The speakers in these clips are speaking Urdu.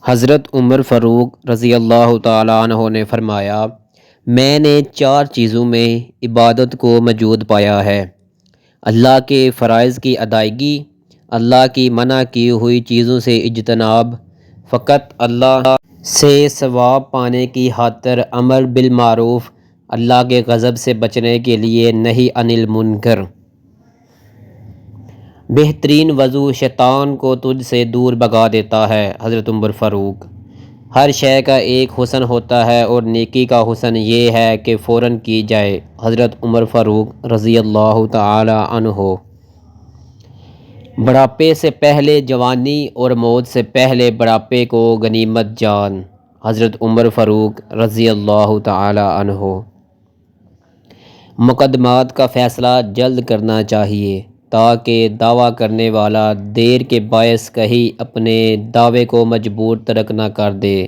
حضرت عمر فاروق رضی اللہ تعالیٰ عنہ نے فرمایا، میں نے 4 چیزوں میں عبادت کو موجود پایا ہے: اللہ کے فرائض کی ادائیگی، اللہ کی منع کی ہوئی چیزوں سے اجتناب، فقط اللہ سے ثواب پانے کی خاطر امر بالمعروف، اللہ کے غضب سے بچنے کے لیے نہی عن المنکر۔ بہترین وضو شیطان کو تجھ سے دور بھگا دیتا ہے۔ حضرت عمر فاروق۔ ہر شے کا ایک حسن ہوتا ہے اور نیکی کا حسن یہ ہے کہ فوراً کی جائے۔ حضرت عمر فاروق رضی اللہ تعالی عنہ۔ بڑھاپے سے پہلے جوانی اور موت سے پہلے بڑھاپے کو غنیمت جان۔ حضرت عمر فاروق رضی اللہ تعالی عنہ۔ مقدمات کا فیصلہ جلد کرنا چاہیے تاکہ دعویٰ کرنے والا دیر کے باعث کہیں اپنے دعوے کو مجبور ترک نہ کر دے۔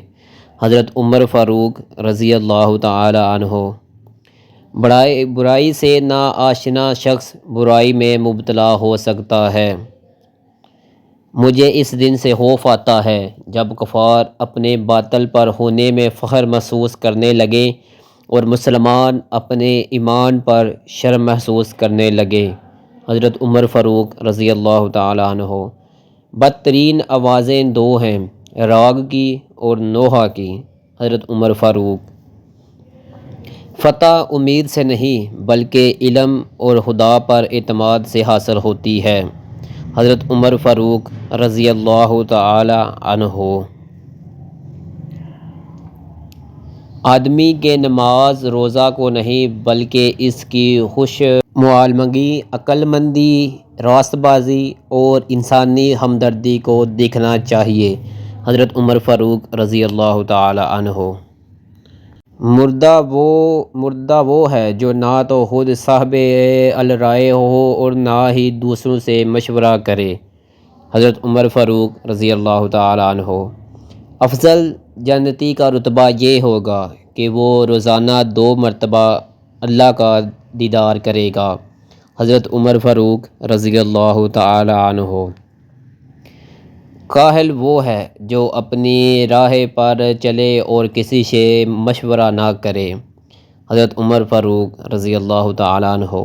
حضرت عمر فاروق رضی اللہ تعالی عنہ۔ برائی سے نا آشنا شخص برائی میں مبتلا ہو سکتا ہے۔ مجھے اس دن سے خوف آتا ہے جب کفار اپنے باطل پر ہونے میں فخر محسوس کرنے لگیں اور مسلمان اپنے ایمان پر شرم محسوس کرنے لگے۔ حضرت عمر فاروق رضی اللہ تعالی عنہ۔ بدترین آوازیں 2 ہیں، راگ کی اور نوحہ کی۔ حضرت عمر فاروق۔ فتح امید سے نہیں بلکہ علم اور خدا پر اعتماد سے حاصل ہوتی ہے۔ حضرت عمر فاروق رضی اللہ تعالی عنہ۔ آدمی کے نماز روزہ کو نہیں بلکہ اس کی خوش معاملگی، عقل مندی، راست بازی اور انسانی ہمدردی کو دیکھنا چاہیے۔ حضرت عمر فاروق رضی اللہ تعالی عنہ۔ مردہ وہ ہے جو نہ تو خود صاحب الرائے ہو اور نہ ہی دوسروں سے مشورہ کرے۔ حضرت عمر فاروق رضی اللہ تعالی عنہ۔ افضل جنتی کا رتبہ یہ ہوگا کہ وہ روزانہ 2 مرتبہ اللہ کا دیدار کرے گا۔ حضرت عمر فاروق رضی اللہ تعالی عنہ۔ کاہل وہ ہے جو اپنی راہ پر چلے اور کسی سے مشورہ نہ کرے۔ حضرت عمر فاروق رضی اللہ تعالی عنہ۔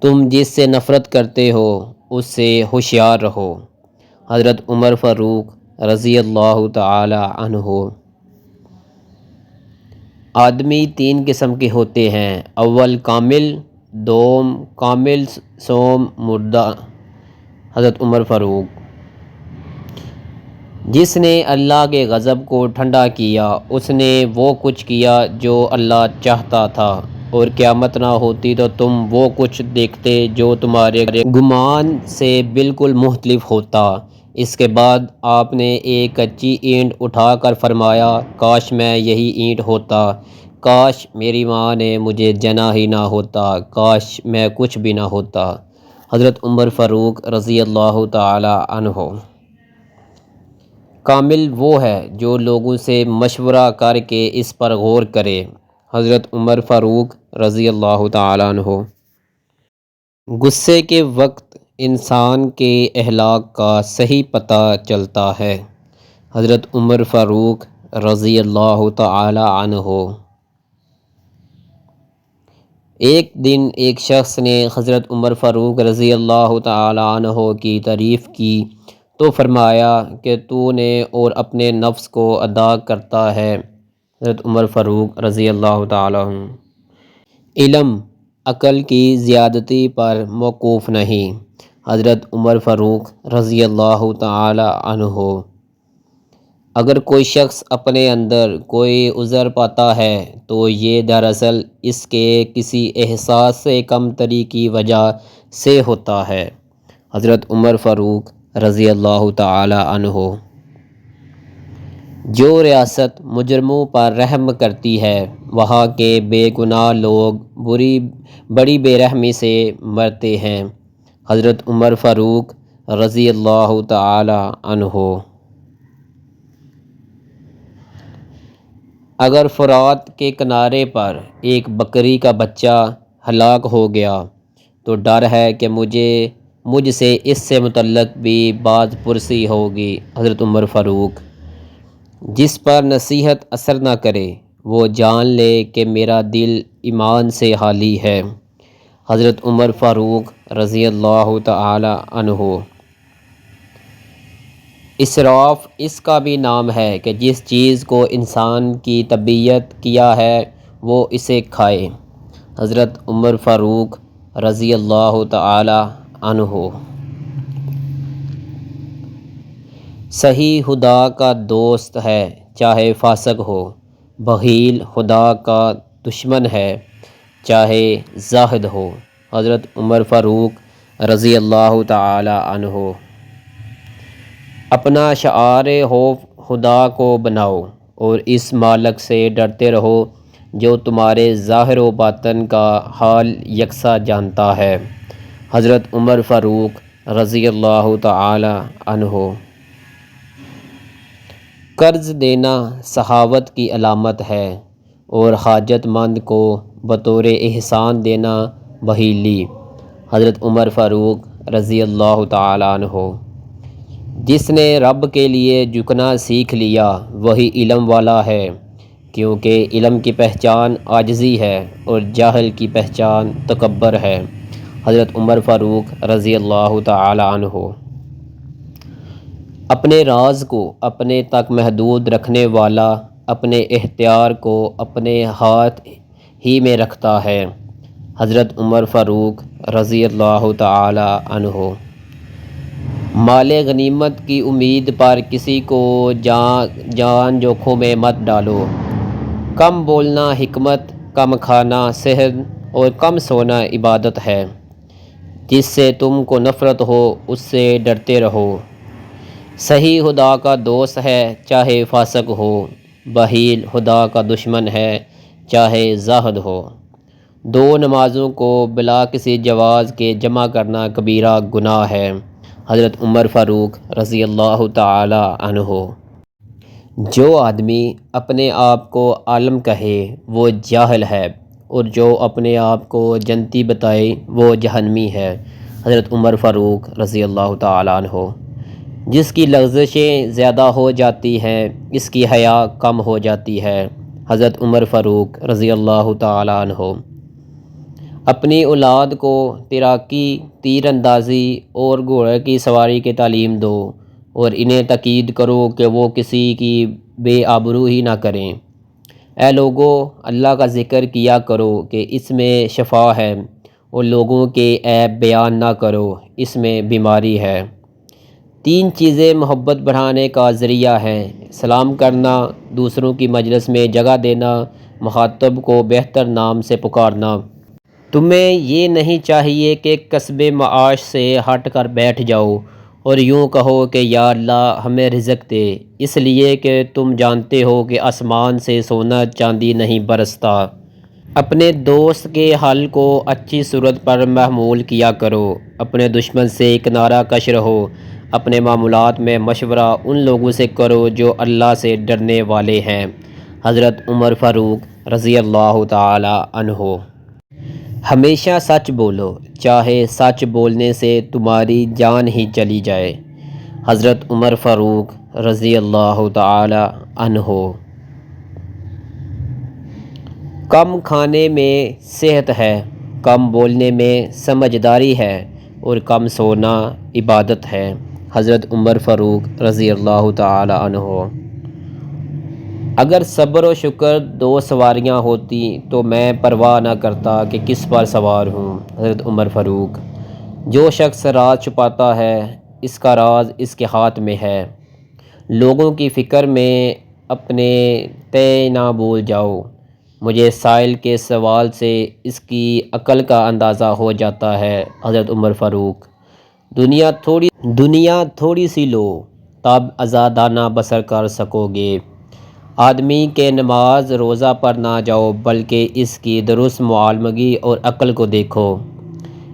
تم جس سے نفرت کرتے ہو اس سے ہوشیار رہو۔ حضرت عمر فاروق رضی اللہ تعالی عنہ۔ آدمی 3 قسم کے ہوتے ہیں: اول کامل، دوم کامل، سوم مردہ۔ حضرت عمر فاروق۔ جس نے اللہ کے غضب کو ٹھنڈا کیا اس نے وہ کچھ کیا جو اللہ چاہتا تھا، اور قیامت نہ ہوتی تو تم وہ کچھ دیکھتے جو تمہارے گمان سے بالکل مختلف ہوتا۔ اس کے بعد آپ نے ایک کچی اینٹ اٹھا کر فرمایا، کاش میں یہی اینٹ ہوتا، کاش میری ماں نے مجھے جنا ہی نہ ہوتا، کاش میں کچھ بھی نہ ہوتا۔ حضرت عمر فاروق رضی اللہ تعالی عنہ۔ کامل وہ ہے جو لوگوں سے مشورہ کر کے اس پر غور کرے۔ حضرت عمر فاروق رضی اللہ تعالی عنہ۔ غصے کے وقت انسان کے اخلاق کا صحیح پتہ چلتا ہے۔ حضرت عمر فاروق رضی اللہ تعالی عنہ۔ ایک دن ایک شخص نے حضرت عمر فاروق رضی اللہ تعالی عنہ کی تعریف کی تو فرمایا کہ تو نے اور اپنے نفس کو ادا کرتا ہے۔ حضرت عمر فاروق رضی اللہ تعالی عنہ۔ علم عقل کی زیادتی پر موقوف نہیں۔ حضرت عمر فاروق رضی اللہ تعالی عنہ۔ اگر کوئی شخص اپنے اندر کوئی عذر پاتا ہے تو یہ دراصل اس کے کسی احساس کمتری کی وجہ سے ہوتا ہے۔ حضرت عمر فاروق رضی اللہ تعالی عنہ۔ جو ریاست مجرموں پر رحم کرتی ہے وہاں کے بے گناہ لوگ بڑی بے رحمی سے مرتے ہیں۔ حضرت عمر فاروق رضی اللہ تعالی عنہ۔ اگر فرات کے کنارے پر ایک بکری کا بچہ ہلاک ہو گیا تو ڈر ہے کہ مجھ سے اس سے متعلق بھی بات پرسی ہوگی۔ حضرت عمر فاروق۔ جس پر نصیحت اثر نہ کرے وہ جان لے کہ میرا دل ایمان سے خالی ہے۔ حضرت عمر فاروق رضی اللہ تعالی عنہ۔ اسراف اس کا بھی نام ہے کہ جس چیز کو انسان کی طبیعت کیا ہے وہ اسے کھائے۔ حضرت عمر فاروق رضی اللہ تعالی عنہ۔ صحیح خدا کا دوست ہے چاہے فاسق ہو، بخیل خدا کا دشمن ہے چاہے زاہد ہو۔ حضرت عمر فاروق رضی اللہ تعالی عنہ۔ اپنا شعار خوف خدا کو بناؤ اور اس مالک سے ڈرتے رہو جو تمہارے ظاہر و باطن کا حال یکساں جانتا ہے۔ حضرت عمر فاروق رضی اللہ تعالی عنہ۔ قرض دینا سخاوت کی علامت ہے اور حاجت مند کو بطور احسان دینا بخیلی۔ حضرت عمر فاروق رضی اللہ تعالی عنہ۔ جس نے رب کے لیے جھکنا سیکھ لیا وہی علم والا ہے، کیونکہ علم کی پہچان عاجزی ہے اور جاہل کی پہچان تکبر ہے۔ حضرت عمر فاروق رضی اللہ تعالی عنہ۔ اپنے راز کو اپنے تک محدود رکھنے والا اپنے اختیار کو اپنے ہاتھ ہی میں رکھتا ہے۔ حضرت عمر فاروق رضی اللہ تعالی عنہ۔ مال غنیمت کی امید پر کسی کو جان جوکھوں میں مت ڈالو۔ کم بولنا حکمت، کم کھانا صحت اور کم سونا عبادت ہے۔ جس سے تم کو نفرت ہو اس سے ڈرتے رہو۔ صحیح خدا کا دوست ہے چاہے فاسق ہو، بخیل خدا کا دشمن ہے چاہے زاہد ہو۔ دو نمازوں کو بلا کسی جواز کے جمع کرنا کبیرہ گناہ ہے۔ حضرت عمر فاروق رضی اللہ تعالی عنہ۔ جو آدمی اپنے آپ کو عالم کہے وہ جاہل ہے اور جو اپنے آپ کو جنتی بتائے وہ جہنمی ہے۔ حضرت عمر فاروق رضی اللہ تعالی عنہ۔ جس کی لغزشیں زیادہ ہو جاتی ہیں اس کی حیا کم ہو جاتی ہے۔ حضرت عمر فاروق رضی اللہ تعالی عنہ۔ اپنی اولاد کو تیراکی، تیر اندازی اور گھوڑے کی سواری کی تعلیم دو اور انہیں تاکید کرو کہ وہ کسی کی بے آبرو ہی نہ کریں۔ اے لوگو، اللہ کا ذکر کیا کرو کہ اس میں شفا ہے اور لوگوں کے عیب بیان نہ کرو، اس میں بیماری ہے۔ تین چیزیں محبت بڑھانے کا ذریعہ ہیں: سلام کرنا، دوسروں کی مجلس میں جگہ دینا، مخاطب کو بہتر نام سے پکارنا۔ تمہیں یہ نہیں چاہیے کہ کسب معاش سے ہٹ کر بیٹھ جاؤ اور یوں کہو کہ یا اللہ ہمیں رزق دے، اس لیے کہ تم جانتے ہو کہ آسمان سے سونا چاندی نہیں برستا۔ اپنے دوست کے حل کو اچھی صورت پر محمول کیا کرو، اپنے دشمن سے کنارہ کش رہو۔ اپنے معاملات میں مشورہ ان لوگوں سے کرو جو اللہ سے ڈرنے والے ہیں۔ حضرت عمر فاروق رضی اللہ تعالی عنہ۔ ہمیشہ سچ بولو چاہے سچ بولنے سے تمہاری جان ہی چلی جائے۔ حضرت عمر فاروق رضی اللہ تعالی عنہ۔ کم کھانے میں صحت ہے، کم بولنے میں سمجھداری ہے اور کم سونا عبادت ہے۔ حضرت عمر فاروق رضی اللہ تعالی عنہ۔ اگر صبر و شکر دو سواریاں ہوتی تو میں پرواہ نہ کرتا کہ کس پر سوار ہوں۔ حضرت عمر فاروق۔ جو شخص راز چھپاتا ہے اس کا راز اس کے ہاتھ میں ہے۔ لوگوں کی فکر میں اپنے تئیں نہ بھول جاؤ، مجھے سائل کے سوال سے اس کی عقل کا اندازہ ہو جاتا ہے۔ حضرت عمر فاروق۔ دنیا تھوڑی سی لو تب آزادانہ بسر کر سکو گے۔ آدمی کے نماز روزہ پر نہ جاؤ بلکہ اس کی درست معالجگی اور عقل کو دیکھو۔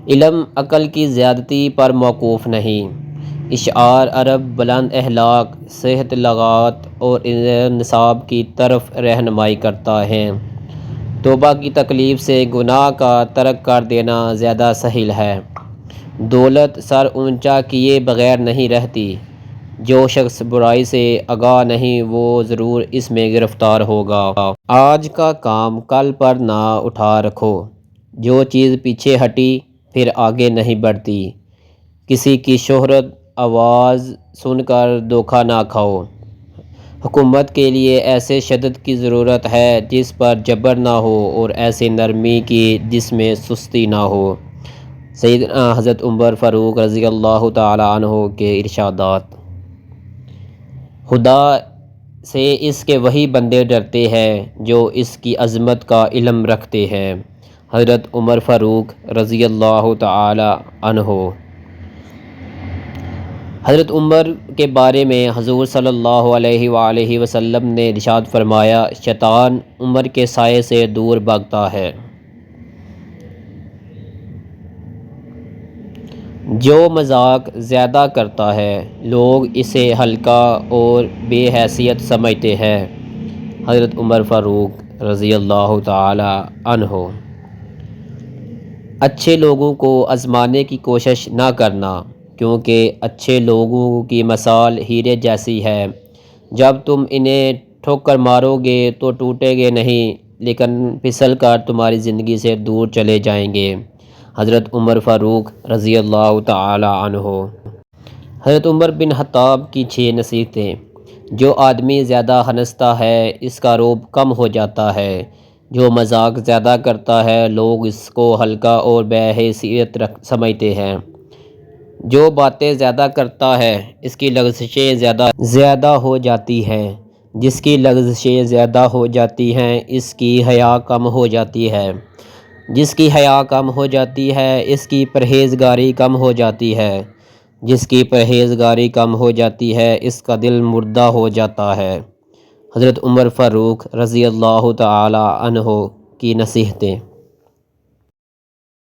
علم عقل کی زیادتی پر موقوف نہیں۔ اشعار عرب بلند اخلاق، صحت لغات اور نصاب کی طرف رہنمائی کرتا ہے۔ توبہ کی تکلیف سے گناہ کا ترک کر دینا زیادہ سہل ہے۔ دولت سر اونچا کیے بغیر نہیں رہتی، جو شخص برائی سے آگاہ نہیں وہ ضرور اس میں گرفتار ہوگا۔ آج کا کام کل پر نہ اٹھا رکھو، جو چیز پیچھے ہٹی پھر آگے نہیں بڑھتی۔ کسی کی شہرت آواز سن کر دھوکہ نہ کھاؤ۔ حکومت کے لیے ایسے شدت کی ضرورت ہے جس پر جبر نہ ہو، اور ایسے نرمی کی جس میں سستی نہ ہو۔ سیدنا حضرت عمر فاروق رضی اللہ تعالی عنہ کے ارشادات۔ خدا سے اس کے وہی بندے ڈرتے ہیں جو اس کی عظمت کا علم رکھتے ہیں۔ حضرت عمر فاروق رضی اللہ تعالی عنہ۔ حضرت عمر کے بارے میں حضور صلی اللہ علیہ وآلہ وسلم نے ارشاد فرمایا، شیطان عمر کے سائے سے دور بھاگتا ہے۔ جو مذاق زیادہ کرتا ہے لوگ اسے ہلکا اور بے حیثیت سمجھتے ہیں۔ حضرت عمر فاروق رضی اللہ تعالی عنہ۔ اچھے لوگوں کو آزمانے کی کوشش نہ کرنا، کیونکہ اچھے لوگوں کی مثال ہیرے جیسی ہے۔ جب تم انہیں ٹھوکر مارو گے تو ٹوٹیں گے نہیں، لیکن پھسل کر تمہاری زندگی سے دور چلے جائیں گے۔ حضرت عمر فاروق رضی اللہ تعالی عنہ۔ حضرت عمر بن خطاب کی 6 نصیحتیں۔ جو آدمی زیادہ ہنستا ہے اس کا رعب کم ہو جاتا ہے۔ جو مذاق زیادہ کرتا ہے لوگ اس کو ہلکا اور بے حیثیت سمجھتے ہیں۔ جو باتیں زیادہ کرتا ہے اس کی لغزشیں زیادہ ہو جاتی ہیں۔ جس کی لغزشیں زیادہ ہو جاتی ہیں اس کی حیا کم ہو جاتی ہے۔ جس کی حیا کم ہو جاتی ہے اس کی پرہیزگاری کم ہو جاتی ہے۔ جس کی پرہیزگاری کم ہو جاتی ہے اس کا دل مردہ ہو جاتا ہے۔ حضرت عمر فاروق رضی اللہ تعالی عنہ کی نصیحتیں۔